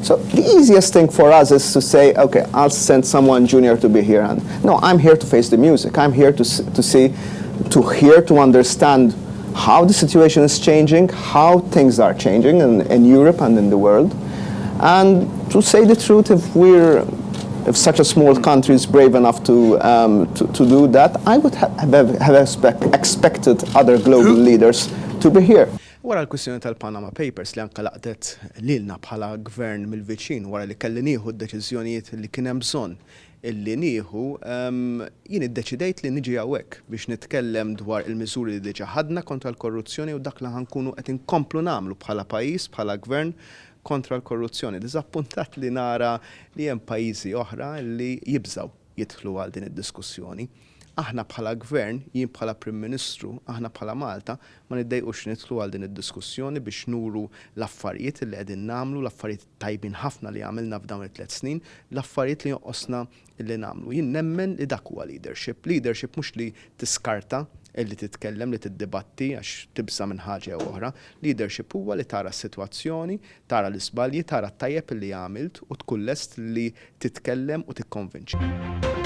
So the easiest thing for us is to say, okay, I'll send someone junior to be here. And no, I'm here to face the music. I'm here to understand how the situation is changing, how things are changing in Europe and in the world. And to say the truth, if such a small country is brave enough to do that, I would have expected other global leaders to be here. Wara l-kwistjoni tal-Panama Papers li anke laqtet lilna bħala gvern mill-viċin wara li kelli nieħu d-deċiżjonijiet li kien hemm bżonn illi nieħu, jien iddeċidejt li niġi hawnhekk biex nitkellem dwar il-miżuri li diġà ħadna kontra l-korruzzjoni u dak li ħankunu qed inkomplu nagħmlu bħala pajjiż, bħala gvern kontra l-korruzzjoni. Diżappuntat li nara li hemm pajjiżi oħra li jibżgħu jidħlu għal din id-diskussjoni. Aħna bħala gvern, jien bħala Prim Ministru, aħna bħala Malta, ma niddejqux nidħlu għal din id-diskussjoni biex nuru l-affarijiet li qegħdin nagħmlu, l-affarijiet tajbin ħafna li għamilna f'dawn it-3 snin, l-affarijiet li joqosna li nagħmlu. Jien nemmen li dak huwa leadership. Leadership mhux li tiskarta illi titkellem li tiddibatti għax tibsa minn ħaġa jew oħra. Leadership huwa li tara s-sitwazzjoni, tara l-isbalji, tara t-tajjeb li għamilt u tkun lest li titkellem u tikkonvinċi.